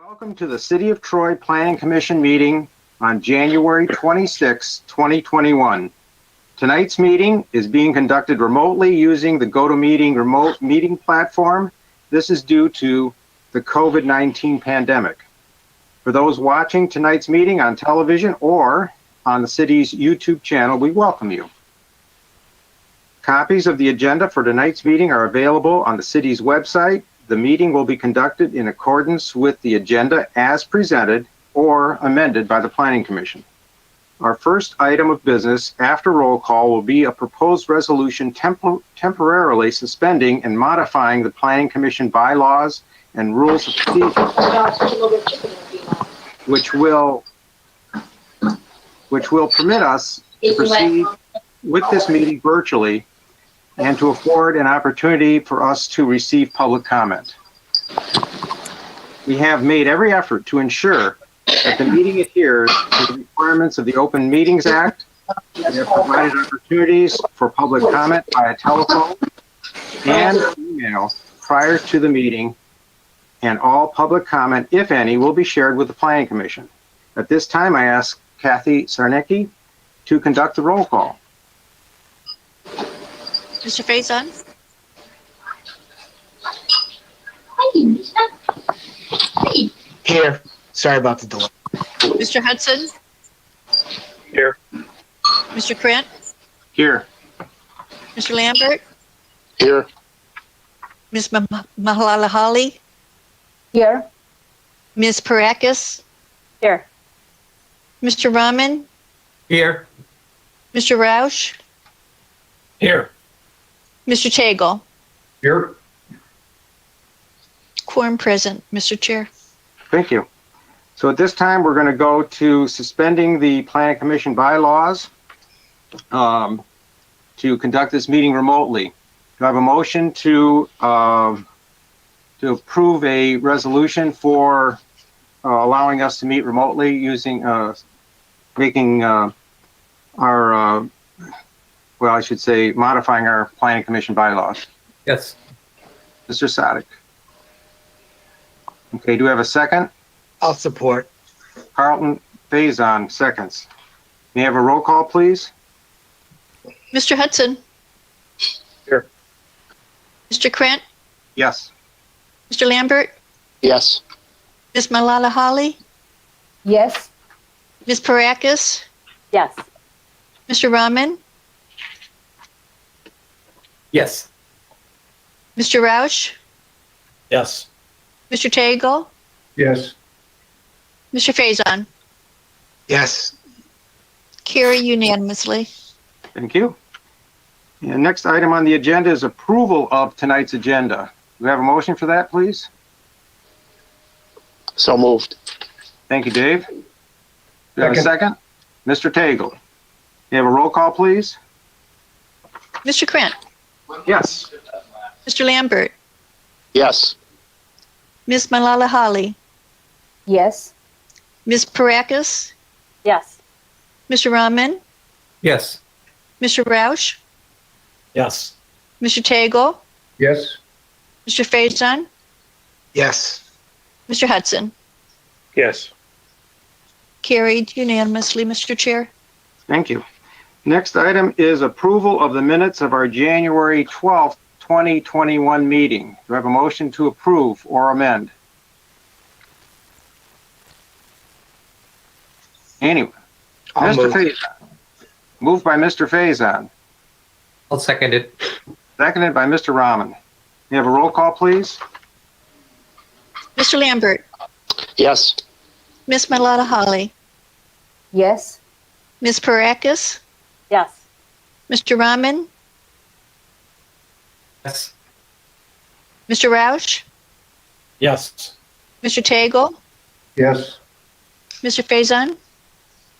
Welcome to the City of Troy Planning Commission meeting on January 26, 2021. Tonight's meeting is being conducted remotely using the GoToMeeting remote meeting platform. This is due to the COVID-19 pandemic. For those watching tonight's meeting on television or on the city's YouTube channel, we welcome you. Copies of the agenda for tonight's meeting are available on the city's website. The meeting will be conducted in accordance with the agenda as presented or amended by the Planning Commission. Our first item of business after roll call will be a proposed resolution temporarily suspending and modifying the Planning Commission bylaws and rules of procedure, which will permit us to proceed with this meeting virtually and to afford an opportunity for us to receive public comment. We have made every effort to ensure that the meeting adheres to the requirements of the Open Meetings Act. We have provided opportunities for public comment via telephone and email prior to the meeting, and all public comment, if any, will be shared with the Planning Commission. At this time, I ask Kathy Sarnecki to conduct the roll call. Mr. Faison? Here. Sorry about the delay. Mr. Hudson? Here. Mr. Krant? Here. Mr. Lambert? Here. Ms. Mahalala-Holly? Here. Ms. Parakis? Here. Mr. Rahman? Here. Mr. Roush? Here. Mr. Tagle? Here. Quorum present, Mr. Chair. Thank you. So at this time, we're going to go to suspending the Planning Commission bylaws to conduct this meeting remotely. Do I have a motion to approve a resolution for allowing us to meet remotely using modifying our Planning Commission bylaws? Yes. Mr. Sadek. Okay, do we have a second? I'll support. Carlton Faison seconds. May I have a roll call, please? Mr. Hudson? Here. Mr. Krant? Yes. Mr. Lambert? Yes. Ms. Mahalala-Holly? Yes. Ms. Parakis? Yes. Mr. Rahman? Yes. Mr. Roush? Yes. Mr. Tagle? Yes. Mr. Faison? Yes. Carry unanimously. Thank you. And next item on the agenda is approval of tonight's agenda. Do we have a motion for that, please? So moved. Thank you, Dave. Do we have a second? Mr. Tagle. You have a roll call, please? Mr. Krant? Yes. Mr. Lambert? Yes. Ms. Mahalala-Holly? Yes. Ms. Parakis? Yes. Mr. Rahman? Yes. Mr. Roush? Yes. Mr. Tagle? Yes. Mr. Faison? Yes. Mr. Hudson? Yes. Carried unanimously, Mr. Chair. Thank you. Next item is approval of the minutes of our January 12th, 2021 meeting. Do I have a motion to approve or amend? Anyone? Mr. Faison. Moved by Mr. Faison. I'll second it. Seconded by Mr. Rahman. You have a roll call, please? Mr. Lambert? Yes. Ms. Mahalala-Holly? Yes. Ms. Parakis? Yes. Mr. Rahman? Yes. Mr. Roush? Yes. Mr. Tagle? Yes. Mr. Faison?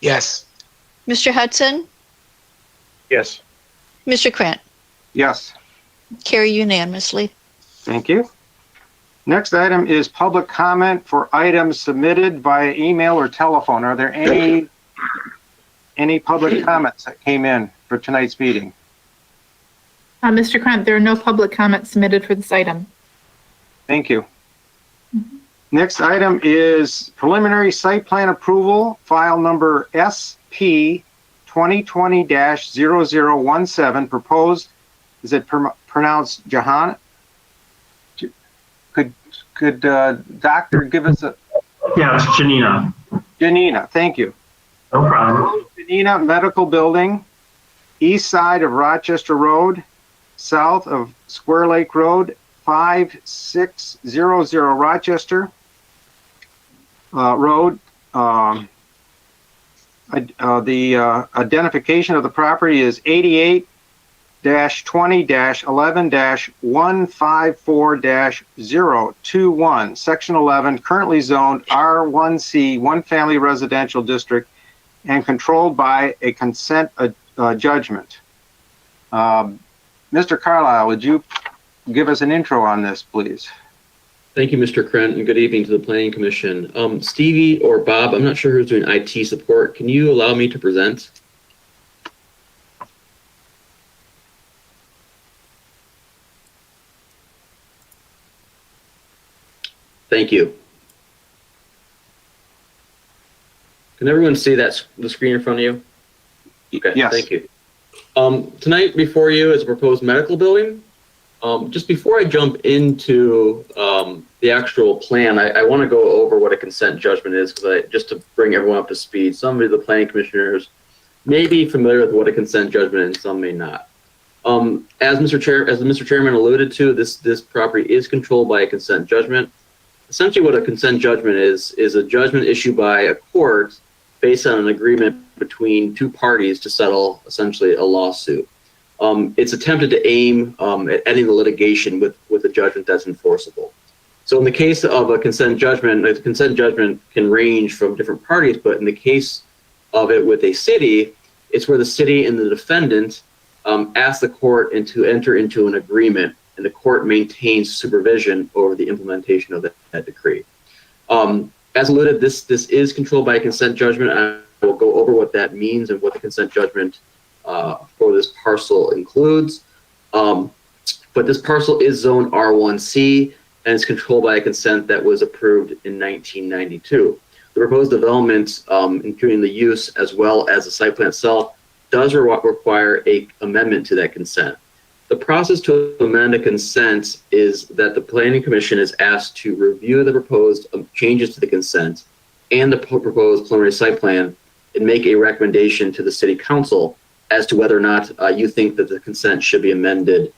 Yes. Mr. Hudson? Yes. Mr. Krant? Yes. Carry unanimously. Thank you. Next item is public comment for items submitted via email or telephone. Are there any public comments that came in for tonight's meeting? Mr. Krant, there are no public comments submitted for this item. Thank you. Next item is preliminary site plan approval, file number SP 2020-0017, proposed, is it pronounced Jahan? Could Doctor give us a? Yeah, it's Janina. Janina, thank you. No problem. Janina Medical Building, east side of Rochester Road, south of Square Lake Road, 5600 Rochester Road. The identification of the property is 88-20-11-154-021, Section 11, currently zoned R1C, one family residential district, and controlled by a consent judgment. Mr. Carlisle, would you give us an intro on this, please? Thank you, Mr. Krent, and good evening to the Planning Commission. Stevie or Bob, I'm not sure who's doing IT support. Can you allow me to present? Thank you. Can everyone see the screen in front of you? Okay, yes. Thank you. Tonight before you is a proposed medical building. Just before I jump into the actual plan, I want to go over what a consent judgment is, because just to bring everyone up to speed, some of the planning commissioners may be familiar with what a consent judgment is, and some may not. As Mr. Chairman alluded to, this property is controlled by a consent judgment. Essentially, what a consent judgment is a judgment issued by a court based on an agreement between two parties to settle essentially a lawsuit. It's attempted to aim at ending the litigation with a judgment that's enforceable. So in the case of a consent judgment, the consent judgment can range from different parties, but in the case of it with a city, it's where the city and the defendant ask the court to enter into an agreement, and the court maintains supervision over the implementation of that decree. As alluded, this is controlled by a consent judgment. I will go over what that means and what the consent judgment for this parcel includes. But this parcel is zone R1C, and it's controlled by a consent that was approved in 1992. The proposed development, including the use as well as the site plan itself, does require an amendment to that consent. The process to amend a consent is that the Planning Commission is asked to review the proposed changes to the consent and the proposed preliminary site plan and make a recommendation to the City Council as to whether or not you think that the consent should be amended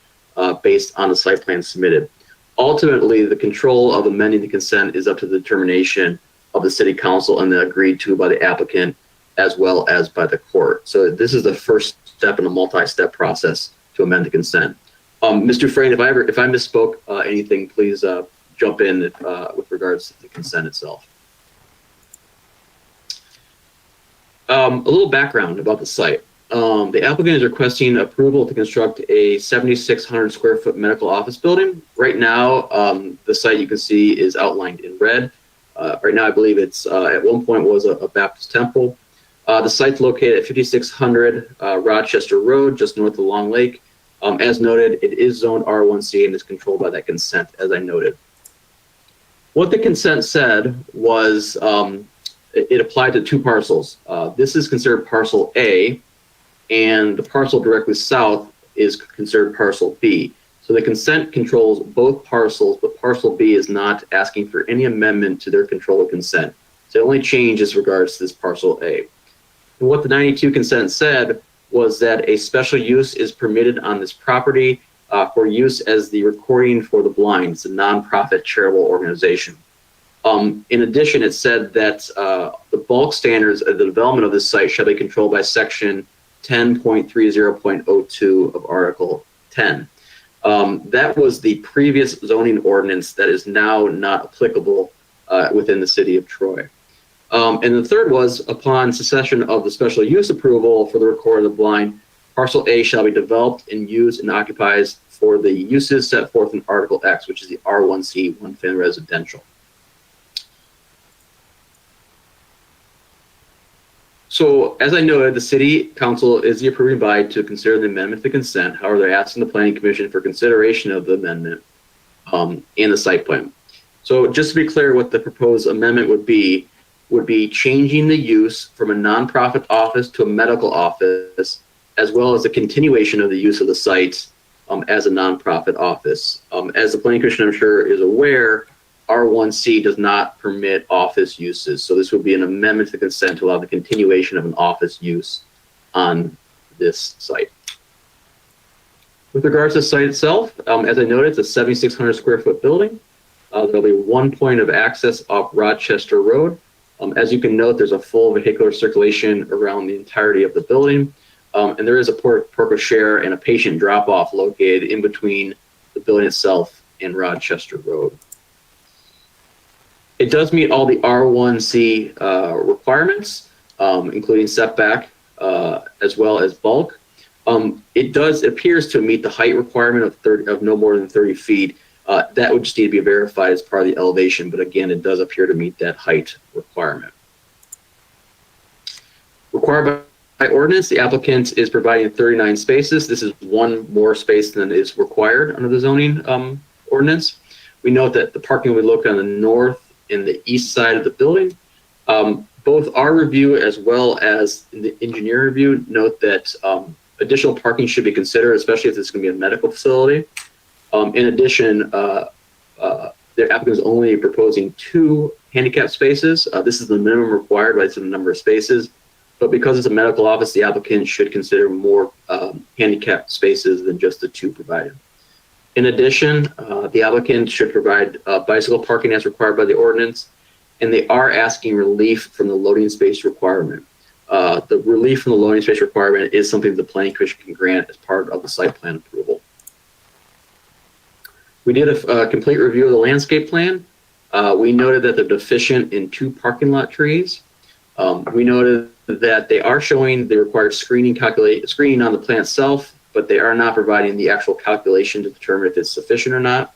based on the site plan submitted. Ultimately, the control of amending the consent is up to the determination of the City Council and then agreed to by the applicant as well as by the court. So this is the first step in a multi-step process to amend the consent. Mr. Frayne, if I misspoke anything, please jump in with regards to the consent itself. A little background about the site. The applicant is requesting approval to construct a 7,600 square foot medical office building. Right now, the site you can see is outlined in red. Right now, I believe it's at one point was a Baptist temple. The site's located at 5600 Rochester Road, just north of Long Lake. As noted, it is zoned R1C and is controlled by that consent, as I noted. What the consent said was it applied to two parcels. This is considered parcel A, and the parcel directly south is considered parcel B. So the consent controls both parcels, but parcel B is not asking for any amendment to their control of consent. So it only changes regards to this parcel A. And what the 92 consent said was that a special use is permitted on this property for use as the Recording for the Blind. It's a nonprofit charitable organization. In addition, it said that the bulk standards of the development of this site shall be controlled by section 10.30.02 of Article 10. That was the previous zoning ordinance that is now not applicable within the city of Troy. And the third was, upon cessation of the special use approval for the Recording of the Blind, parcel A shall be developed and used and occupied for the uses set forth in Article X, which is the R1C, one family residential. So, as I noted, the City Council is the approving body to consider the amendment to consent. However, they're asking the Planning Commission for consideration of the amendment and the site plan. So just to be clear, what the proposed amendment would be changing the use from a nonprofit office to a medical office, as well as the continuation of the use of the site as a nonprofit office. As the Planning Commission, I'm sure, is aware, R1C does not permit office uses. So this would be an amendment to the consent to allow the continuation of an office use on this site. With regards to the site itself, as I noted, it's a 7,600 square foot building. There'll be one point of access off Rochester Road. As you can note, there's a full vehicular circulation around the entirety of the building. And there is a port cochere and a patient drop-off located in between the building itself and Rochester Road. It does meet all the R1C requirements, including setback as well as bulk. It appears to meet the height requirement of no more than 30 feet. That would just need to be verified as part of the elevation, but again, it does appear to meet that height requirement. Required by ordinance, the applicant is providing 39 spaces. This is one more space than is required under the zoning ordinance. We note that the parking will be located on the north and the east side of the building. Both our review as well as the engineer review note that additional parking should be considered, especially if this is going to be a medical facility. In addition, the applicant is only proposing 2 handicap spaces. This is the minimum required by the number of spaces, but because it's a medical office, the applicant should consider more handicap spaces than just the 2 provided. In addition, the applicant should provide bicycle parking as required by the ordinance, and they are asking relief from the loading space requirement. The relief from the loading space requirement is something the Planning Commission can grant as part of the site plan approval. We did a complete review of the landscape plan. We noted that they're deficient in 2 parking lot trees. We noted that they are showing the required screening on the plan itself, but they are not providing the actual calculation to determine if it's sufficient or not.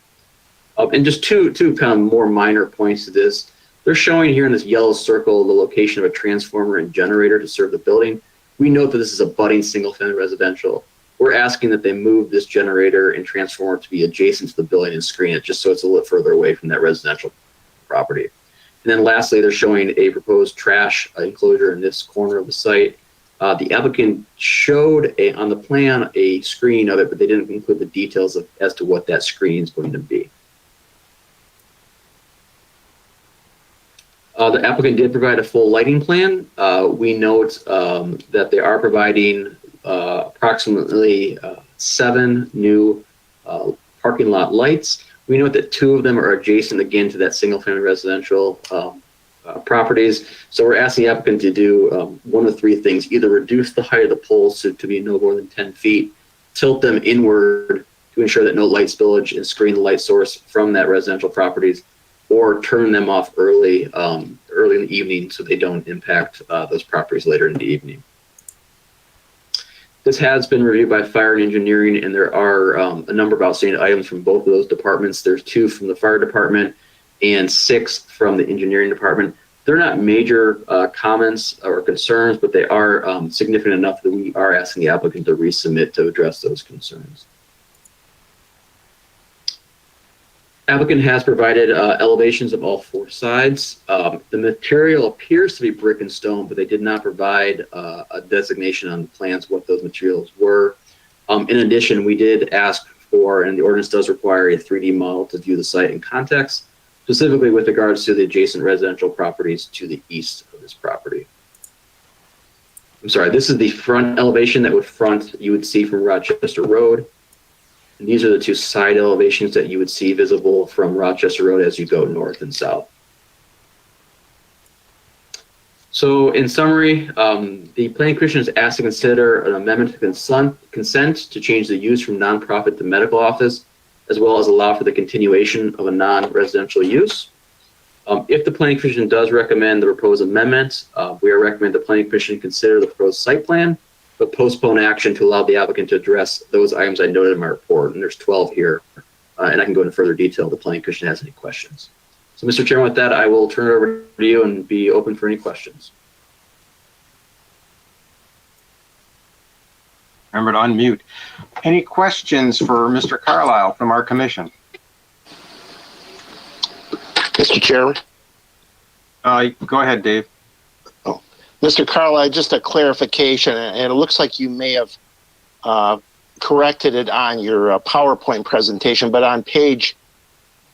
And just two kind of more minor points to this. They're showing here in this yellow circle the location of a transformer and generator to serve the building. We note that this is a budding single-family residential. We're asking that they move this generator and transformer to be adjacent to the building and screen it just so it's a little further away from that residential property. And then lastly, they're showing a proposed trash enclosure in this corner of the site. The applicant showed on the plan a screen of it, but they didn't include the details as to what that screen is going to be. The applicant did provide a full lighting plan. We note that they are providing approximately 7 new parking lot lights. We note that 2 of them are adjacent again to that single family residential properties. So we're asking the applicant to do one of 3 things: either reduce the height of the poles to be no more than 10 feet, tilt them inward to ensure that no light spillage and screen the light source from that residential properties, or turn them off early in the evening so they don't impact those properties later in the evening. This has been reviewed by fire and engineering, and there are a number of outstanding items from both of those departments. There's 2 from the fire department and 6 from the engineering department. They're not major comments or concerns, but they are significant enough that we are asking the applicant to resubmit to address those concerns. Applicant has provided elevations of all 4 sides. The material appears to be brick and stone, but they did not provide a designation on the plans what those materials were. In addition, we did ask for, and the ordinance does require, a 3D model to view the site in context, specifically with regards to the adjacent residential properties to the east of this property. I'm sorry, this is the front elevation that you would see from Rochester Road. And these are the 2 side elevations that you would see visible from Rochester Road as you go north and south. So in summary, the Planning Commission is asked to consider an amendment to consent to change the use from nonprofit to medical office, as well as allow for the continuation of a non-residential use. If the Planning Commission does recommend the proposed amendment, we are recommending the Planning Commission consider the proposed site plan, but postpone action to allow the applicant to address those items I noted in my report. And there's 12 here, and I can go into further detail if the Planning Commission has any questions. So, Mr. Chairman, with that, I will turn it over to you and be open for any questions. Remember to unmute. Any questions for Mr. Carlisle from our commission? Mr. Chairman? Go ahead, Dave. Mr. Carlisle, just a clarification, and it looks like you may have corrected it on your PowerPoint presentation, but on page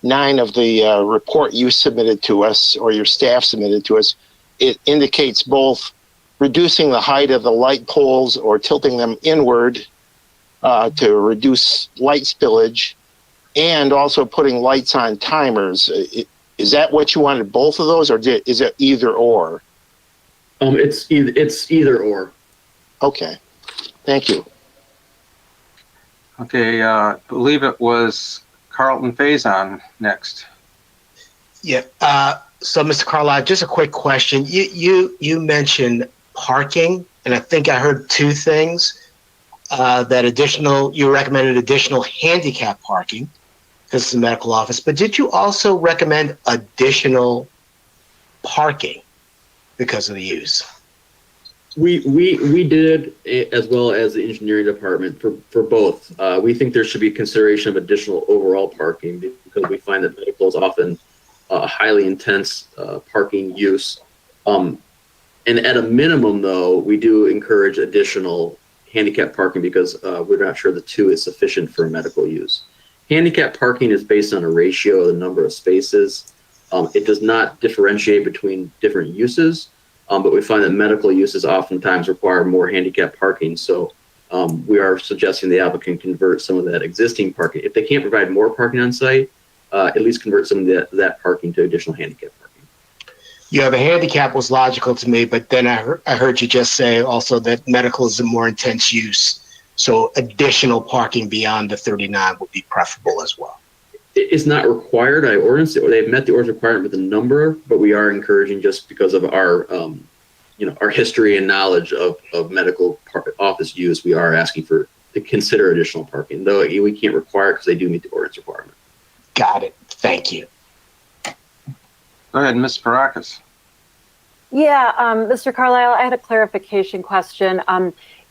9 of the report you submitted to us, or your staff submitted to us, it indicates both reducing the height of the light poles or tilting them inward to reduce light spillage, and also putting lights on timers. Is that what you wanted, both of those, or is it either or? It's either or. Okay, thank you. Okay, I believe it was Carlton Faison next. Yeah. So, Mr. Carlisle, just a quick question. You mentioned parking, and I think I heard two things. You recommended additional handicap parking because it's a medical office, but did you also recommend additional parking because of the use? We did, as well as the engineering department, for both. We think there should be consideration of additional overall parking because we find that medical is often a highly intense parking use. And at a minimum, though, we do encourage additional handicap parking because we're not sure the 2 is sufficient for medical use. Handicap parking is based on a ratio of the number of spaces. It does not differentiate between different uses. But we find that medical uses oftentimes require more handicap parking. So we are suggesting the applicant convert some of that existing parking. If they can't provide more parking on site, at least convert some of that parking to additional handicap parking. Yeah, the handicap was logical to me, but then I heard you just say also that medical is a more intense use. So additional parking beyond the 39 would be preferable as well. It's not required. They've met the ordinance requirement with the number, but we are encouraging just because of our, our history and knowledge of medical office use. We are asking to consider additional parking, though we can't require it because they do meet the ordinance requirement. Got it. Thank you. Go ahead, Ms. Parakis. Yeah, Mr. Carlisle, I had a clarification question.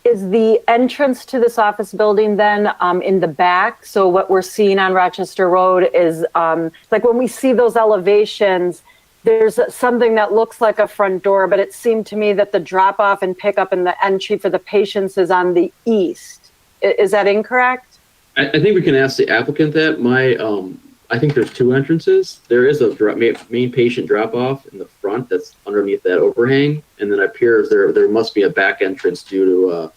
Is the entrance to this office building then in the back? So what we're seeing on Rochester Road is like when we see those elevations, there's something that looks like a front door, but it seemed to me that the drop off and pickup and the entry for the patients is on the east. Is that incorrect? I think we can ask the applicant that. I think there's 2 entrances. There is a main patient drop off in the front that's underneath that overhang, and then it appears there must be a back entrance due to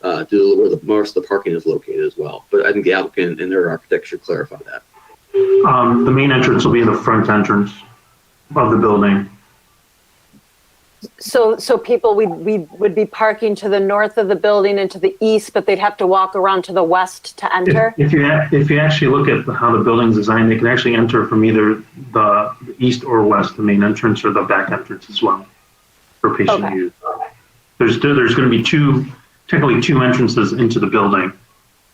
where most of the parking is located as well. But I think the applicant and their architect should clarify that. The main entrance will be the front entrance of the building. So people we would be parking to the north of the building and to the east, but they'd have to walk around to the west to enter? If you actually look at how the building's designed, they can actually enter from either the east or west, the main entrance or the back entrance as well for patient use. There's going to be technically two entrances into the building.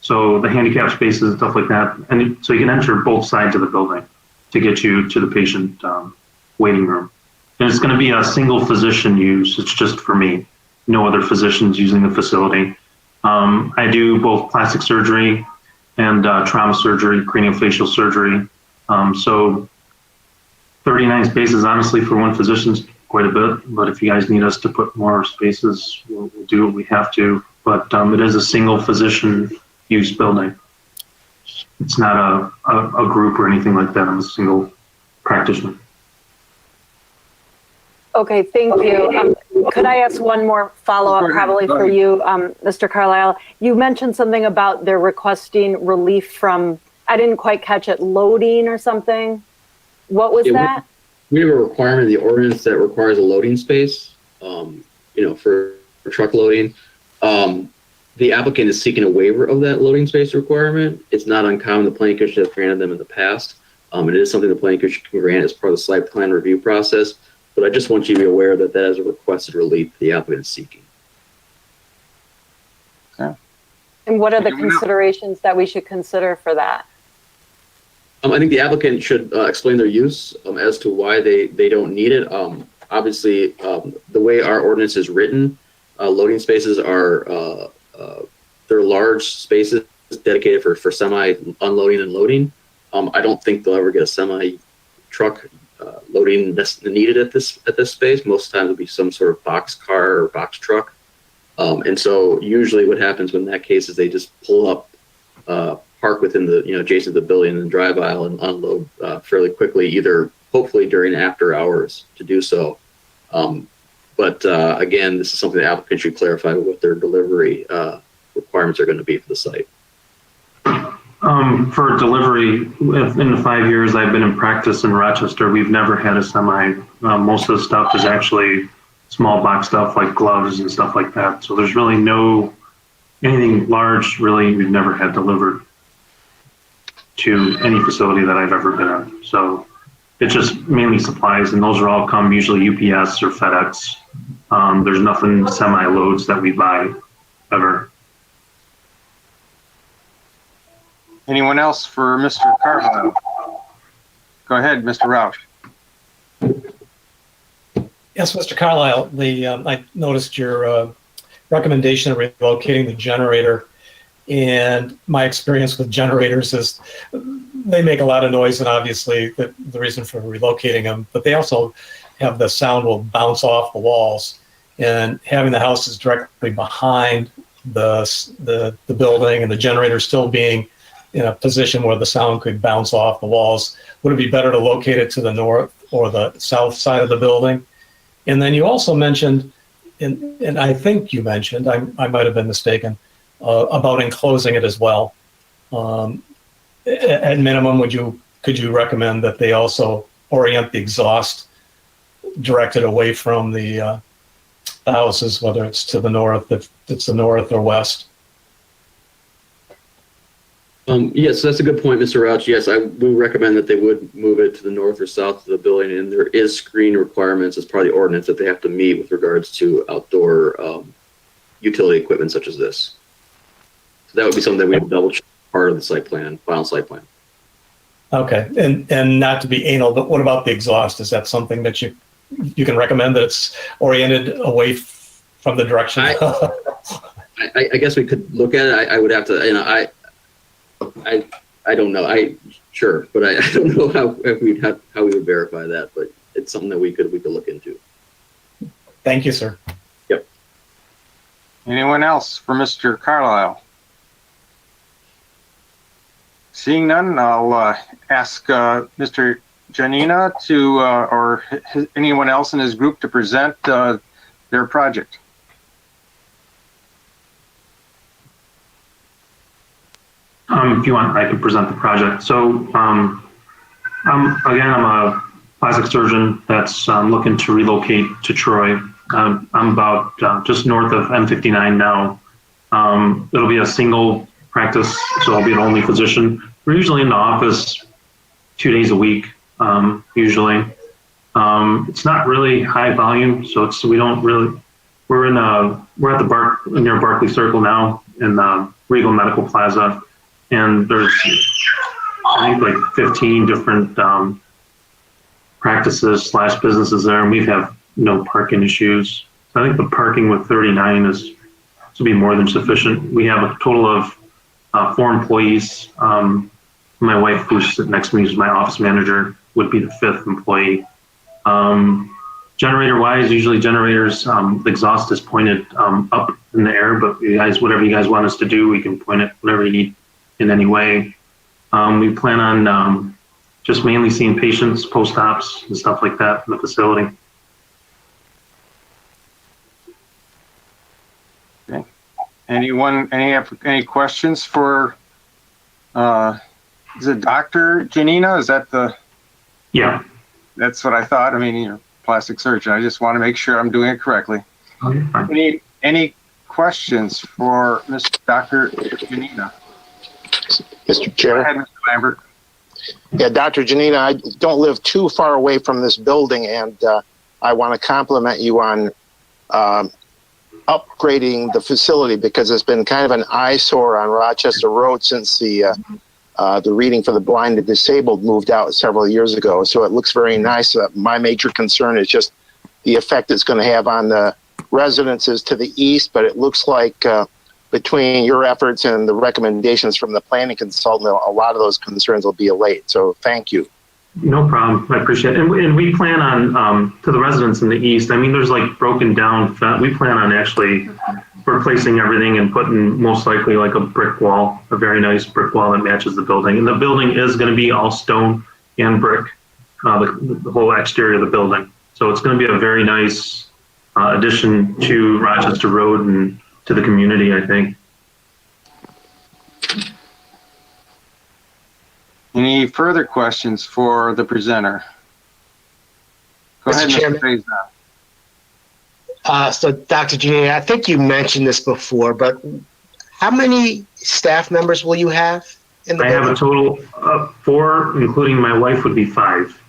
So the handicap spaces and stuff like that. And so you can enter both sides of the building to get you to the patient waiting room. And it's going to be a single physician use. It's just for me. No other physicians using the facility. I do both plastic surgery and trauma surgery, craniofacial surgery. So 39 spaces, honestly, for one physician is quite a bit. But if you guys need us to put more spaces, we'll do what we have to. But it is a single physician use building. It's not a group or anything like that. I'm a single practitioner. Okay, thank you. Could I ask one more follow-up probably for you, Mr. Carlisle? You mentioned something about they're requesting relief from, I didn't quite catch it, loading or something. What was that? We have a requirement in the ordinance that requires a loading space, for truck loading. The applicant is seeking a waiver of that loading space requirement. It's not uncommon. The planning commission has granted them in the past. It is something the planning commission can grant as part of the site plan review process. But I just want you to be aware that that is a requested relief the applicant is seeking. Okay. And what are the considerations that we should consider for that? I think the applicant should explain their use as to why they don't need it. Obviously, the way our ordinance is written, loading spaces are they're large spaces dedicated for semi unloading and loading. I don't think they'll ever get a semi truck loading that's needed at this space. Most times it'll be some sort of box car or box truck. And so usually what happens when that case is they just pull up, park within the, adjacent to the building and drive aisle and unload fairly quickly, either hopefully during after hours to do so. But again, this is something the applicant should clarify what their delivery requirements are going to be for the site. For delivery, in the 5 years I've been in practice in Rochester, we've never had a semi. Most of the stuff is actually small box stuff like gloves and stuff like that. So there's really anything large, really, we've never had delivered to any facility that I've ever been in. So it's just mainly supplies, and those are all come usually UPS or FedEx. There's nothing semi-loads that we buy ever. Anyone else for Mr. Carlisle? Go ahead, Mr. Roush. Yes, Mr. Carlisle, I noticed your recommendation of relocating the generator, and my experience with generators is they make a lot of noise, and obviously the reason for relocating them, but they also have the sound will bounce off the walls, and having the houses directly behind the building and the generator still being in a position where the sound could bounce off the walls, would it be better to locate it to the north or the south side of the building? And then you also mentioned, and I think you mentioned, I might have been mistaken, about enclosing it as well. At minimum, could you recommend that they also orient the exhaust directed away from the houses, whether it's to the north, if it's the north or west? Yes, that's a good point, Mr. Rouch. Yes, I would recommend that they would move it to the north or south of the building, and there is screen requirements as part of the ordinance that they have to meet with regards to outdoor utility equipment such as this. So that would be something that we would double check part of the site plan, final site plan. Okay, and not to be anal, but what about the exhaust? Is that something that you can recommend, that it's oriented away from the direction? I guess we could look at it. I would have to, I don't know. Sure, but I don't know how we would verify that. But it's something that we could look into. Thank you, sir. Yep. Anyone else for Mr. Carlisle? Seeing none, I'll ask Mr. Janina or anyone else in his group to present their project. If you want, I can present the project. So, I'm a plastic surgeon that's looking to relocate to Troy. I'm about just north of M59 now. It'll be a single practice, so I'll be an only physician. We're usually in the office 2 days a week, usually. It's not really high volume, so we're at the near Barclay Circle now in Regal Medical Plaza. And there's, I think, like 15 different practices / businesses there, and we have no parking issues. So I think the parking with 39 will be more than sufficient. We have a total of 4 employees. My wife, who's sitting next to me, who's my office manager, would be the 5th employee. Generator-wise, usually generators, the exhaust is pointed up in the air, but whatever you guys want us to do, we can point it whatever you need in any way. We plan on just mainly seeing patients, post-ops, and stuff like that in the facility. Okay. Any questions for, is it Dr. Janina? Is that the? Yeah. That's what I thought. I mean, you're a plastic surgeon. I just want to make sure I'm doing it correctly. Okay. Any questions for Dr. Janina? Mr. Chair. Go ahead, Mr. Lambert. Yeah, Dr. Janina, I don't live too far away from this building, and I want to compliment you on upgrading the facility, because it's been kind of an eyesore on Rochester Road since the Reading for the Blind and Disabled moved out several years ago. So it looks very nice. My major concern is just the effect it's going to have on the residences to the east, but it looks like between your efforts and the recommendations from the planning consultant, a lot of those concerns will be allayed. So thank you. No problem. I appreciate it. And we plan on, to the residents in the east, I mean, there's like broken down, we plan on actually replacing everything and putting most likely like a brick wall, a very nice brick wall that matches the building. And the building is going to be all stone and brick, the whole exterior of the building. So it's going to be a very nice addition to Rochester Road and to the community, I think. Any further questions for the presenter? Go ahead, Mr. Faison. So Dr. Giannini, I think you mentioned this before, but how many staff members will you have in the I have a total of 4, including my wife would be 5.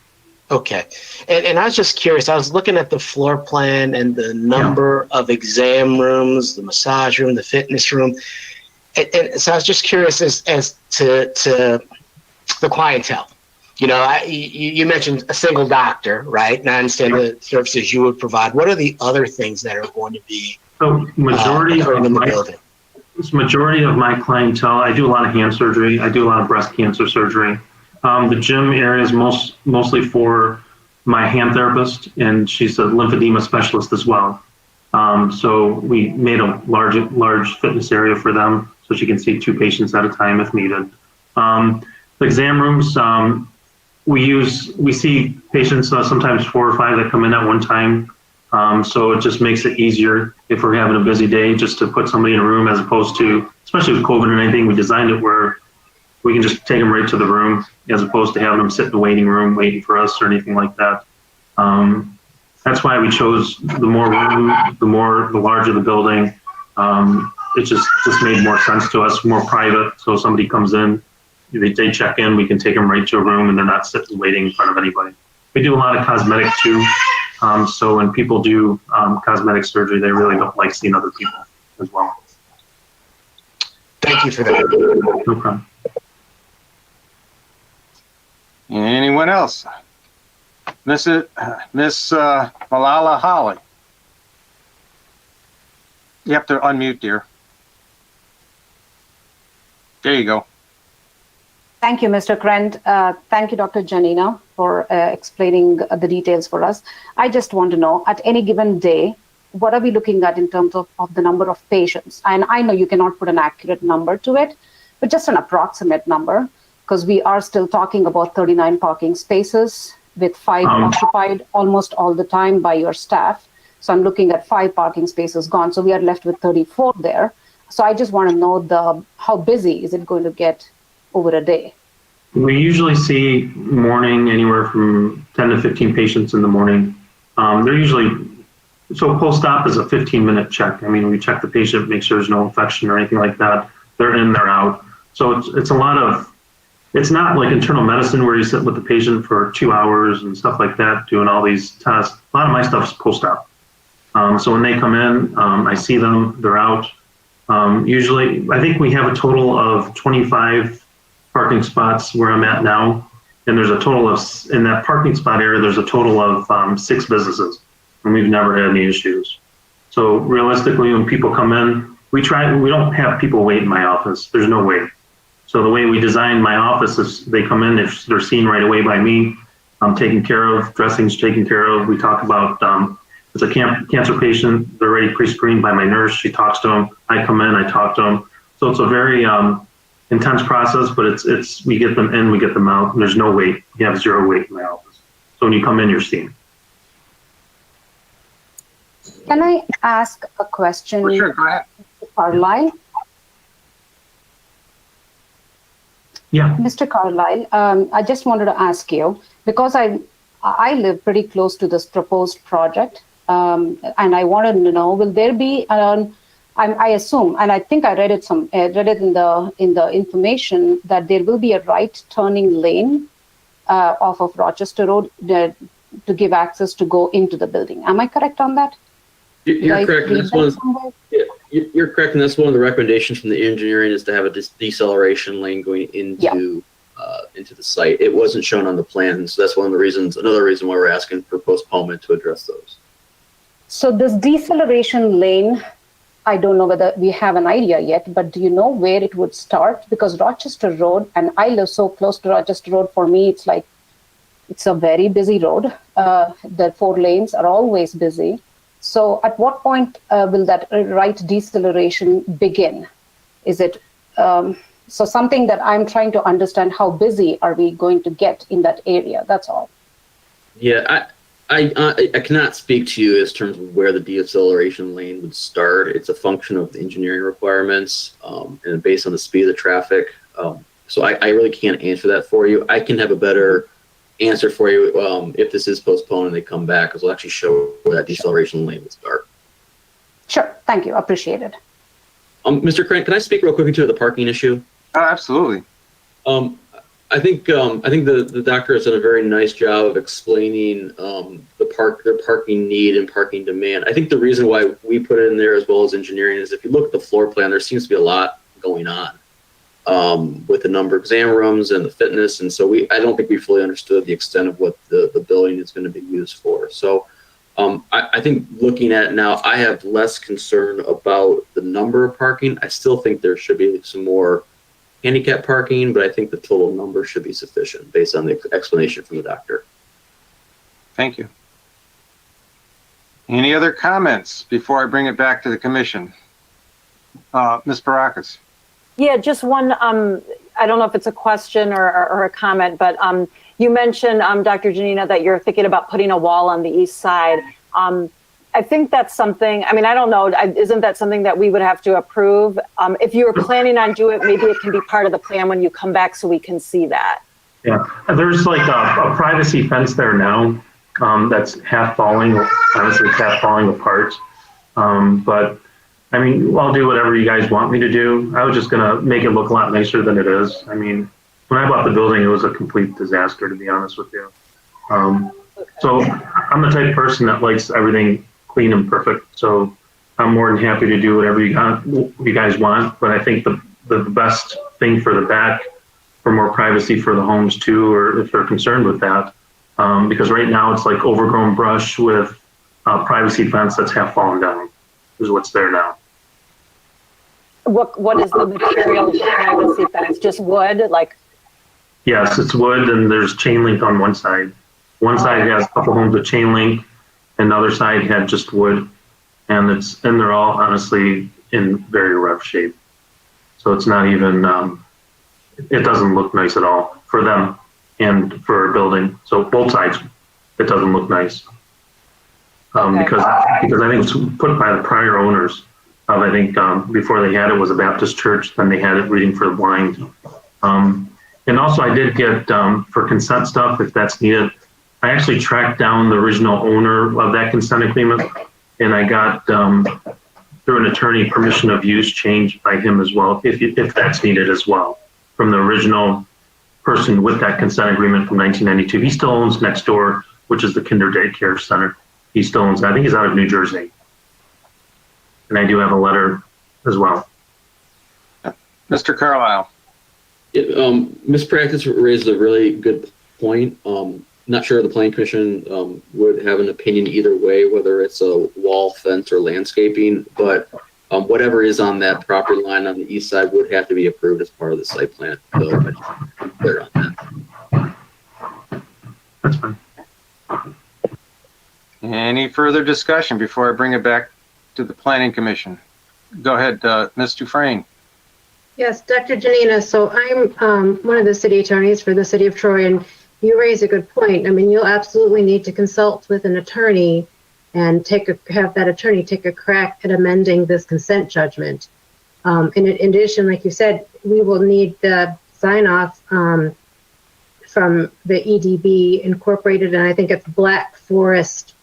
Okay. And I was just curious, I was looking at the floor plan and the number of exam rooms, the massage room, the fitness room. And so I was just curious as to the clientele. You know, you mentioned a single doctor, right? And I understand the services you would provide. What are the other things that are going to be Majority in the building? Majority of my clientele, I do a lot of hand surgery. I do a lot of breast cancer surgery. The gym area is mostly for my hand therapist, and she's a lymphedema specialist as well. So we made a large fitness area for them, so she can see 2 patients at a time if needed. The exam rooms, we see patients sometimes 4 or 5 that come in at one time. So it just makes it easier if we're having a busy day just to put somebody in a room, as opposed to, especially with COVID and anything, we designed it where we can just take them right to the room, as opposed to having them sit in the waiting room waiting for us or anything like that. That's why we chose the more room, the larger the building. It just made more sense to us, more private. So if somebody comes in, they check in, we can take them right to a room and they're not sitting waiting in front of anybody. We do a lot of cosmetic too. So when people do cosmetic surgery, they really don't like seeing other people as well. Thank you for that. No problem. Anyone else? Miss Malala Holly. You have to unmute, dear. There you go. Thank you, Mr. Krent. Thank you, Dr. Janina, for explaining the details for us. I just want to know, at any given day, what are we looking at in terms of the number of patients? And I know you cannot put an accurate number to it, but just an approximate number, because we are still talking about 39 parking spaces with 5 occupied almost all the time by your staff. So I'm looking at 5 parking spaces gone. So we are left with 34 there. So I just want to know how busy is it going to get over a day? We usually see morning anywhere from 10 to 15 patients in the morning. They're usually, so post-op is a 15-minute check. I mean, we check the patient, make sure there's no infection or anything like that. They're in, they're out. So it's a lot of, it's not like internal medicine where you sit with the patient for 2 hours and stuff like that, doing all these tests. A lot of my stuff is post-op. So when they come in, I see them, they're out. Usually, I think we have a total of 25 parking spots where I'm at now. And there's a total of, in that parking spot area, there's a total of 6 businesses. And we've never had any issues. So realistically, when people come in, we don't have people wait in my office. There's no wait. So the way we design my office is they come in, if they're seen right away by me, I'm taken care of, dressing's taken care of. We talk about, it's a cancer patient, they're already pre-screened by my nurse. She talks to them. I come in, I talk to them. So it's a very intense process, but it's we get them in, we get them out, and there's no wait. You have 0 wait in my office. So when you come in, you're seen. Can I ask a question? For sure, go ahead. Carlisle? Yeah. Mr. Carlisle, I just wanted to ask you, because I live pretty close to this proposed project, and I wanted to know, will there be I assume, and I think I read it in the information, that there will be a right turning lane off of Rochester Road to give access to go into the building. Am I correct on that? You're correct. You're correct, and that's one of the recommendations from the engineering is to have a deceleration lane going into the site. It wasn't shown on the plan, so that's one of the reasons. Another reason why we're asking for postponement to address those. So this deceleration lane, I don't know whether we have an idea yet, but do you know where it would start? Because Rochester Road, and I live so close to Rochester Road, for me, it's like it's a very busy road. The 4 lanes are always busy. So at what point will that right deceleration begin? Is it so something that I'm trying to understand, how busy are we going to get in that area? That's all. Yeah, I cannot speak to you as terms of where the deceleration lane would start. It's a function of the engineering requirements and based on the speed of the traffic. So I really can't answer that for you. I can have a better answer for you if this is postponed and they come back, because we'll actually show where that deceleration lane would start. Sure. Thank you. Appreciate it. Mr. Krant, can I speak real quickly to the parking issue? Oh, absolutely. I think the doctor has done a very nice job of explaining their parking need and parking demand. I think the reason why we put it in there as well as engineering is if you look at the floor plan, there seems to be a lot going on with the number of exam rooms and the fitness, and so I don't think we fully understood the extent of what the building is going to be used for. So I think looking at it now, I have less concern about the number of parking. I still think there should be some more handicap parking, but I think the total number should be sufficient based on the explanation from the doctor. Thank you. Any other comments before I bring it back to the commission? Ms. Barakas. Yeah, just one, I don't know if it's a question or a comment, but you mentioned, Dr. Janina, that you're thinking about putting a wall on the east side. I think that's something, I mean, I don't know, isn't that something that we would have to approve? If you were planning on doing it, maybe it can be part of the plan when you come back so we can see that. Yeah, there's like a privacy fence there now that's half falling, honestly, it's half falling apart. But I mean, I'll do whatever you guys want me to do. I was just gonna make it look a lot nicer than it is. I mean, when I bought the building, it was a complete disaster, to be honest with you. So I'm the type of person that likes everything clean and perfect. So I'm more than happy to do whatever you guys want. But I think the best thing for the back, for more privacy for the homes too, or if they're concerned with that, because right now it's like overgrown brush with a privacy fence that's half fallen down, is what's there now. What is the material of the privacy fence? Just wood, like? Yes, it's wood, and there's chain link on one side. One side has a couple homes with chain link, and the other side had just wood, and they're all honestly in very rough shape. So it's not even, it doesn't look nice at all for them and for our building. So both sides, it doesn't look nice. Because I think it's put by the prior owners of, I think before they had it was a Baptist church, then they had it reading for the blind. And also I did get, for consent stuff, if that's needed, I actually tracked down the original owner of that consent agreement, and I got, through an attorney, permission of use changed by him as well, if that's needed as well, from the original person with that consent agreement from 1992. He still owns next door, which is the Kinder Daycare Center. He still owns that. I think he's out of New Jersey. And I do have a letter as well. Mr. Carlisle. Ms. Practice raised a really good point. Not sure the Planning Commission would have an opinion either way, whether it's a wall, fence, or landscaping, but whatever is on that property line on the east side would have to be approved as part of the site plan. So I'm clear on that. That's fine. Any further discussion before I bring it back to the Planning Commission? Go ahead, Ms. Dufresne. Yes, Dr. Janina. So I'm one of the city attorneys for the city of Troy, and you raise a good point. I mean, you'll absolutely need to consult with an attorney and have that attorney take a crack at amending this consent judgment. In addition, like you said, we will need the sign off from the EDB Incorporated, and I think it's Black Forest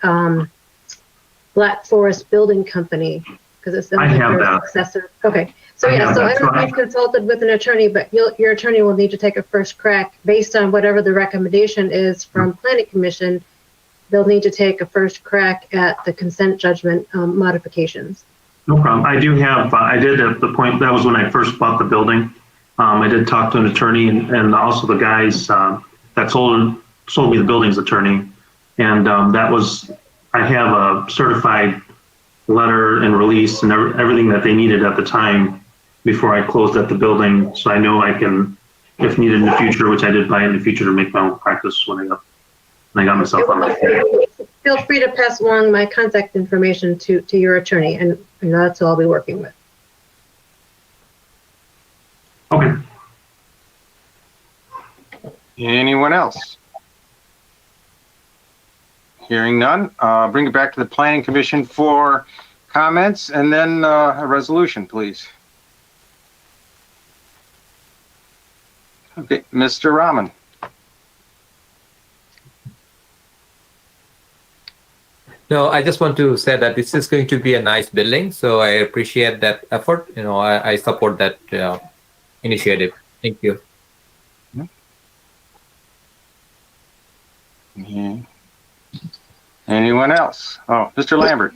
Building Company, because it's I have that. successor. Okay, so yeah, so I don't know if you've consulted with an attorney, but your attorney will need to take a first crack based on whatever the recommendation is from Planning Commission. They'll need to take a first crack at the consent judgment modifications. No problem. I do have, I did at the point, that was when I first bought the building. I did talk to an attorney and also the guys that sold me the building's attorney. And that was, I have a certified letter and release and everything that they needed at the time before I closed at the building. So I know I can, if needed in the future, which I did buy in the future to make my own practice when I and I got myself on my phone. Feel free to pass along my contact information to your attorney, and that's who I'll be working with. Okay. Anyone else? Hearing none, bring it back to the Planning Commission for comments and then a resolution, please. Okay, Mr. Rahman. No, I just want to say that this is going to be a nice building, so I appreciate that effort. I support that initiative. Thank you. Anyone else? Oh, Mr. Lambert.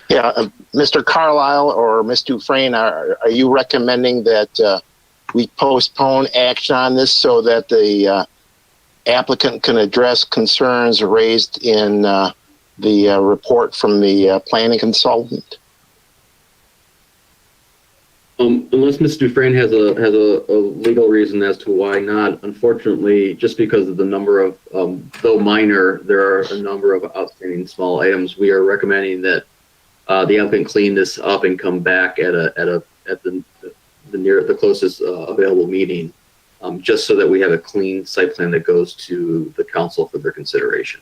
Yeah, Mr. Carlisle or Ms. Dufresne, are you recommending that we postpone action on this so that the applicant can address concerns raised in the report from the planning consultant? Unless Ms. Dufresne has a legal reason as to why not. Unfortunately, just because of the number of, though minor, there are a number of outstanding small items. We are recommending that the applicant clean this up and come back at the closest available meeting, just so that we have a clean site plan that goes to the council for their consideration.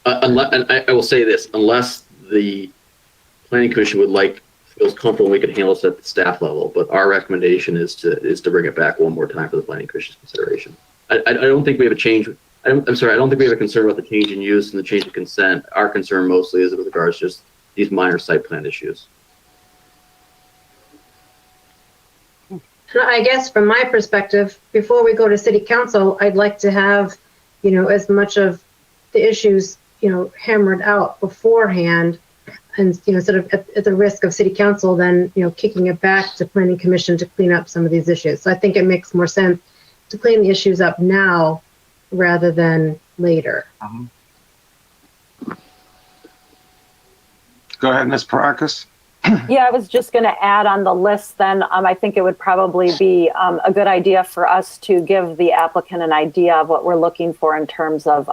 And I will say this: unless the Planning Commission feels comfortable, we can handle this at the staff level. But our recommendation is to bring it back one more time for the Planning Commission's consideration. I don't think we have a change. I'm sorry. I don't think we have a concern about the change in use and the change of consent. Our concern mostly is with regards to just these minor site plan issues. I guess from my perspective, before we go to City Council, I'd like to have, as much of the issues, hammered out beforehand, and sort of at the risk of City Council then kicking it back to Planning Commission to clean up some of these issues. So I think it makes more sense to clean the issues up now rather than later. Go ahead, Ms. Parakis. Yeah, I was just going to add on the list then, I think it would probably be a good idea for us to give the applicant an idea of what we're looking for in terms of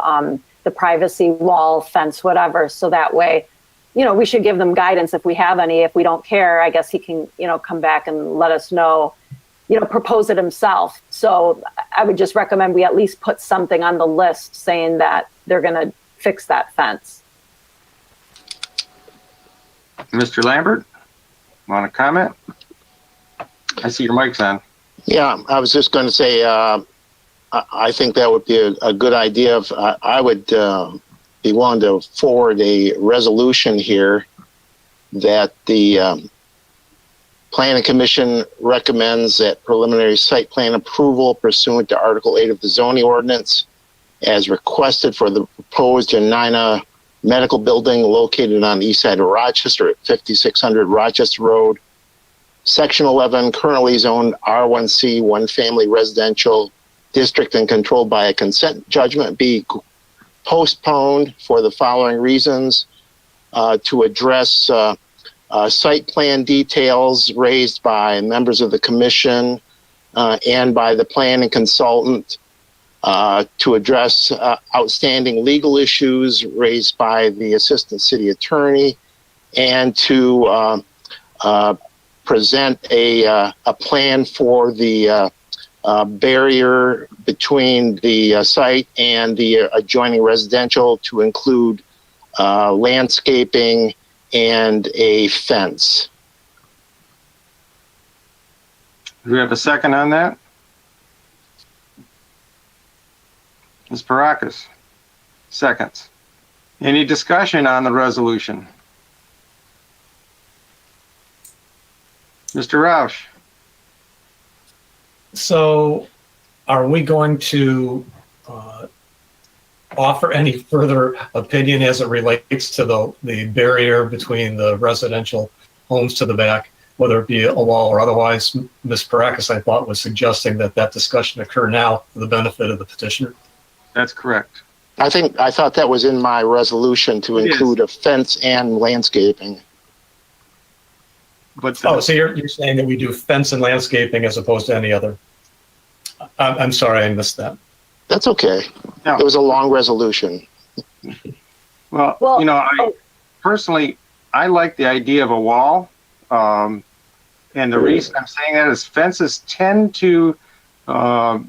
the privacy wall, fence, whatever. So that way, we should give them guidance if we have any. If we don't care, I guess he can, come back and let us know, propose it himself. So I would just recommend we at least put something on the list saying that they're going to fix that fence. Mr. Lambert, want to comment? I see your mic's on. Yeah, I was just going to say, I think that would be a good idea. I would be willing to forward a resolution here that the Planning Commission recommends that preliminary site plan approval pursuant to Article 8 of the zoning ordinance as requested for the proposed Janina medical building located on the east side of Rochester at 5600 Rochester Road, Section 11, currently zoned R1C, one family residential district and controlled by a consent judgment, be postponed for the following reasons: to address site plan details raised by members of the commission and by the planning consultant, to address outstanding legal issues raised by the assistant city attorney, and to present a plan for the barrier between the site and the adjoining residential to include landscaping and a fence. Do we have a second on that? Ms. Parakis, seconds. Any discussion on the resolution? Mr. Roush. So are we going to offer any further opinion as it relates to the barrier between the residential homes to the back, whether it be a wall or otherwise? Ms. Parakis, I thought, was suggesting that discussion occur now for the benefit of the petitioner. That's correct. I thought that was in my resolution to include a fence and landscaping. But so you're saying that we do fence and landscaping as opposed to any other? I'm sorry, I missed that. That's okay. No. It was a long resolution. Well, Well, I personally, I like the idea of a wall. And the reason I'm saying that is fences tend to, are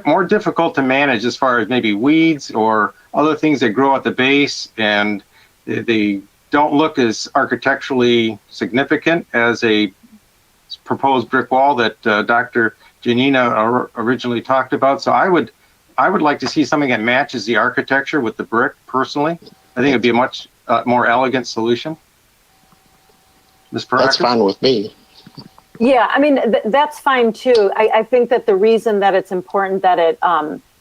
more difficult to manage as far as maybe weeds or other things that grow at the base, and they don't look as architecturally significant as a proposed brick wall that Dr. Janina originally talked about. So I would like to see something that matches the architecture with the brick personally. I think it'd be a much more elegant solution. Ms. Parakis? That's fine with me. Yeah, I mean, that's fine too. I think that the reason that it's important that it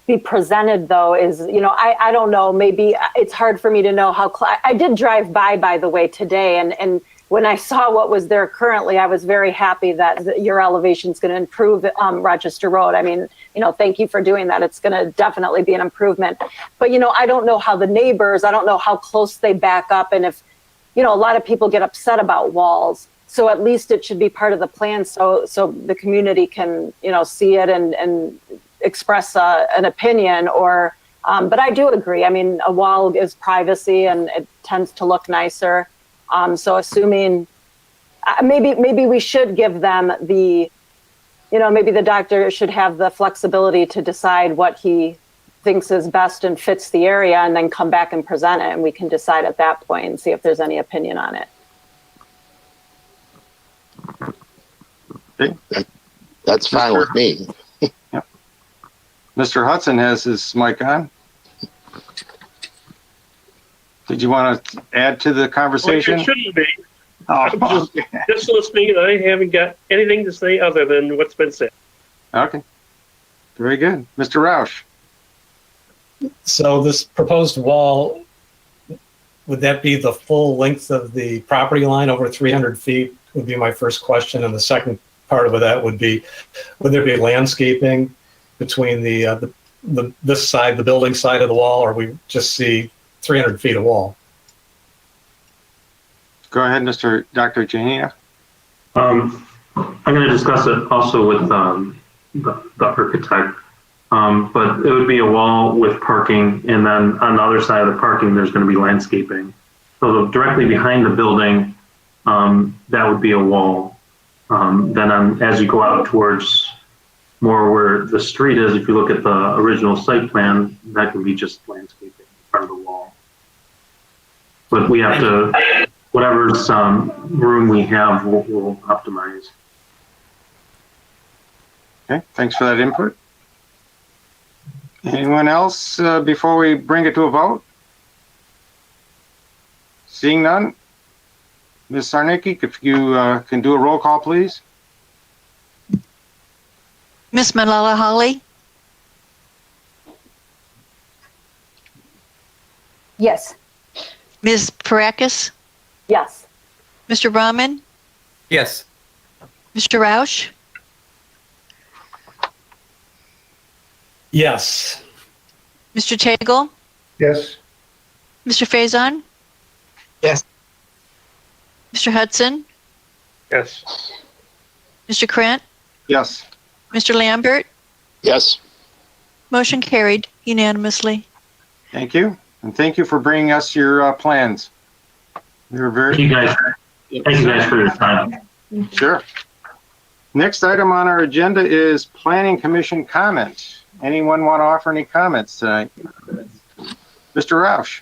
be presented though is, I don't know, maybe it's hard for me to know how, I did drive by the way, today, and when I saw what was there currently, I was very happy that your elevation is going to improve Rochester Road. I mean, thank you for doing that. It's going to definitely be an improvement. But, I don't know how the neighbors, I don't know how close they back up. And if, a lot of people get upset about walls. So at least it should be part of the plan so the community can, see it and express an opinion or, but I do agree. I mean, a wall is privacy and it tends to look nicer. So assuming maybe we should give them the, maybe the doctor should have the flexibility to decide what he thinks is best and fits the area and then come back and present it. And we can decide at that point and see if there's any opinion on it. Okay. That's fine with me. Yep. Mr. Hudson has his mic on. Did you want to add to the conversation? Well, it shouldn't be. Oh, I'm just listening, and I haven't got anything to say other than what's been said. Okay. Very good. Mr. Roush. So this proposed wall, would that be the full length of the property line over 300 feet would be my first question. And the second part of that would be, would there be landscaping between this side, the building side of the wall, or we just see 300 feet of wall? Go ahead, Dr. Janina. I'm going to discuss it also with the architect. But it would be a wall with parking, and then on the other side of the parking, there's going to be landscaping. So directly behind the building, that would be a wall. Then as you go out towards more where the street is, if you look at the original site plan, that can be just landscaping in front of the wall. But we have to, whatever's room we have, we'll optimize. Okay, thanks for that input. Anyone else before we bring it to a vote? Seeing none, Ms. Sarnicki, if you can do a roll call, please. Miss Malala Holly, Yes. Ms. Parakis, Yes. Mr. Rahman, Yes. Mr. Roush, Yes. Mr. Tagle, Yes. Mr. Faison, Yes. Mr. Hudson, Yes. Mr. Krant, Yes. Mr. Lambert. Yes. Motion carried unanimously. Thank you. And thank you for bringing us your plans. You're very. Thank you guys for your time. Sure. Next item on our agenda is Planning Commission comment. Anyone want to offer any comments tonight? Mr. Roush.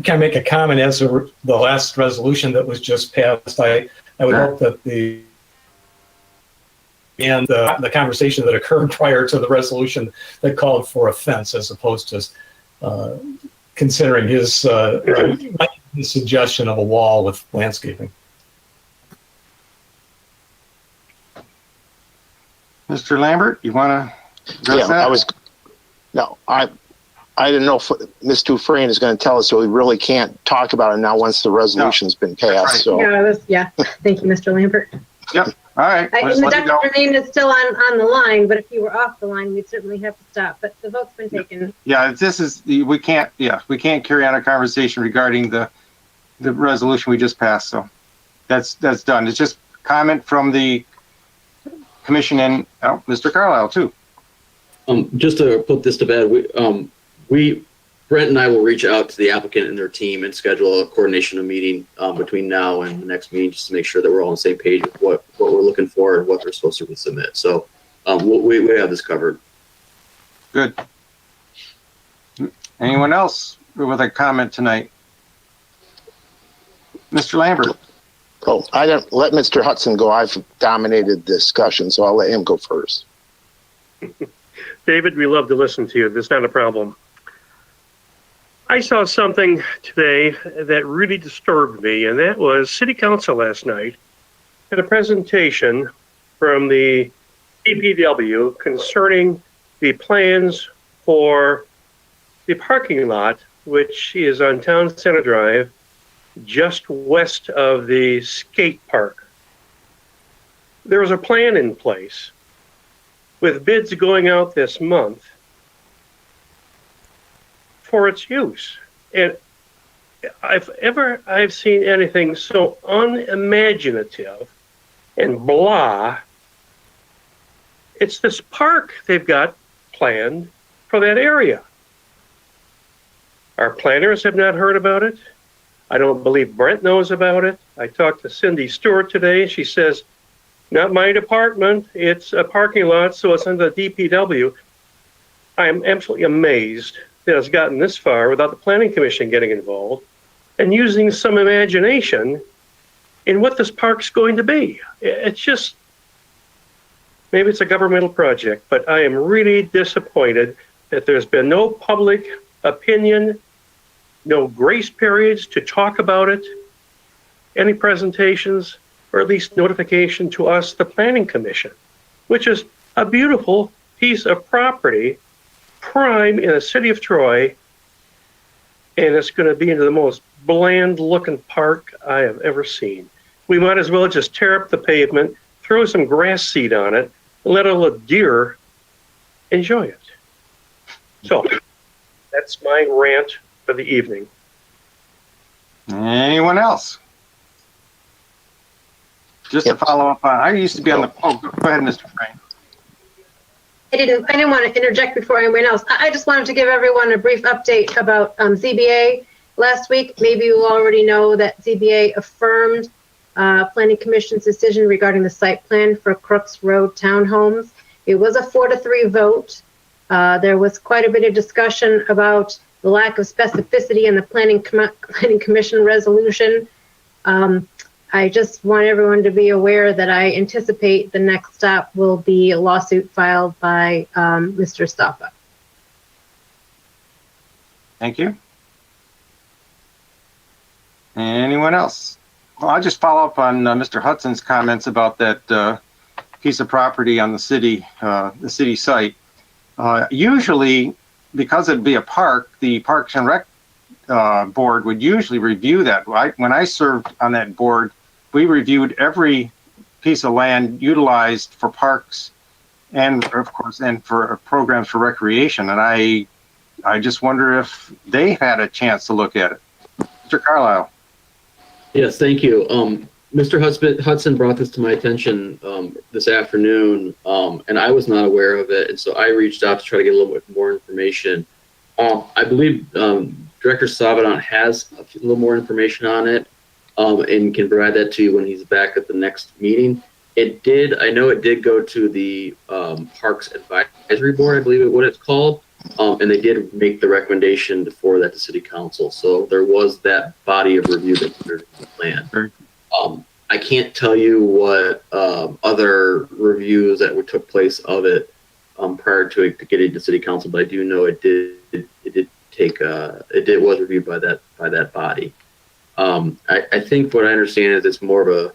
Can I make a comment as the last resolution that was just passed? I would hope that the conversation that occurred prior to the resolution that called for a fence as opposed to considering his suggestion of a wall with landscaping. Mr. Lambert, you want to address that? I didn't know if Ms. Dufresne is going to tell us, so we really can't talk about it now once the resolution's been passed. So Thank you, Mr. Lambert. Yep. All right. Dr. Name is still on the line, but if you were off the line, we'd certainly have to stop. But the vote's been taken. Yeah, we can't carry on a conversation regarding the resolution we just passed. So that's done. It's just comment from the commission and Mr. Carlisle too. Just to put this to bed, Brent and I will reach out to the applicant and their team and schedule a coordination meeting between now and the next meeting, just to make sure that we're all on the same page with what we're looking for and what they're supposed to submit. So we have this covered. Good. Anyone else with a comment tonight? Mr. Lambert. Oh, I don't let Mr. Hudson go. I've dominated the discussion, so I'll let him go first. David, we love to listen to you. That's not a problem. I saw something today that really disturbed me, and that was City Council last night had a presentation from the DPW concerning the plans for the parking lot, which is on Town Center Drive, just west of the skate park. There was a plan in place with bids going out this month for its use. And I've seen anything so unimaginative and blah. It's this park they've got planned for that area. Our planners have not heard about it. I don't believe Brent knows about it. I talked to Cindy Stewart today. She says, not my department. It's a parking lot, so it's under the DPW. I am absolutely amazed that it's gotten this far without the Planning Commission getting involved and using some imagination in what this park's going to be. It's just, maybe it's a governmental project, but I am really disappointed that there's been no public opinion, no grace periods to talk about it, any presentations, or at least notification to us, the Planning Commission, which is a beautiful piece of property, prime in the city of Troy, and it's going to be into the most bland-looking park I have ever seen. We might as well just tear up the pavement, throw some grass seed on it, and let all the deer enjoy it. So, that's my rant for the evening. Anyone else? Just to follow up on, I used to be on the, go ahead, Mr. Frank. I didn't want to interject before anyone else. I just wanted to give everyone a brief update about ZBA. Last week, maybe you already know that ZBA affirmed Planning Commission's decision regarding the site plan for Crooks Road Townhomes. It was a 4-3 vote. There was quite a bit of discussion about the lack of specificity in the Planning Commission resolution. I just want everyone to be aware that I anticipate the next stop will be a lawsuit filed by Mr. Staffa. Thank you. Anyone else? Well, I'll just follow up on Mr. Hudson's comments about that piece of property on the city site. Usually, because it'd be a park, the Parks and Rec board would usually review that. When I served on that board, we reviewed every piece of land utilized for parks and, of course, and for programs for recreation. And I just wonder if they had a chance to look at it. Mr. Carlisle. Yes, thank you. Mr. Hudson brought this to my attention this afternoon, and I was not aware of it. And so I reached out to try to get a little bit more information. I believe Director Savadon has a little more information on it. And can provide that to you when he's back at the next meeting. I know it did go to the Parks Advisory Board, I believe what it's called, and they did make the recommendation to forward that to City Council. So there was that body of review that considered the plan. I can't tell you what other reviews that took place of it prior to it getting to City Council, but I do know it was reviewed by that body. I think what I understand is it's more of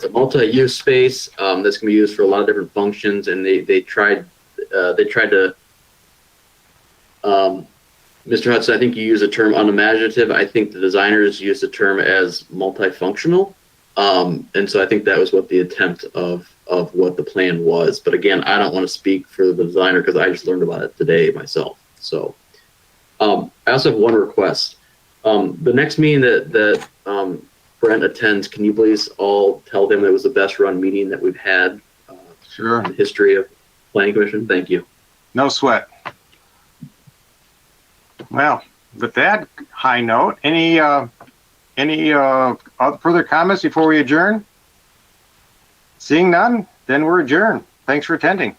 a multi-use space that's going to be used for a lot of different functions, and they tried to Mr. Hudson, I think you use the term unimaginative. I think the designers used the term as multifunctional, and so I think that was what the attempt of what the plan was. But again, I don't want to speak for the designer because I just learned about it today myself. So I also have one request. The next meeting that Brent attends, can you please all tell them it was the best run meeting that we've had Sure. in the history of Planning Commission? Thank you. No sweat. Well, with that high note, any further comments before we adjourn? Seeing none, then we're adjourned. Thanks for attending.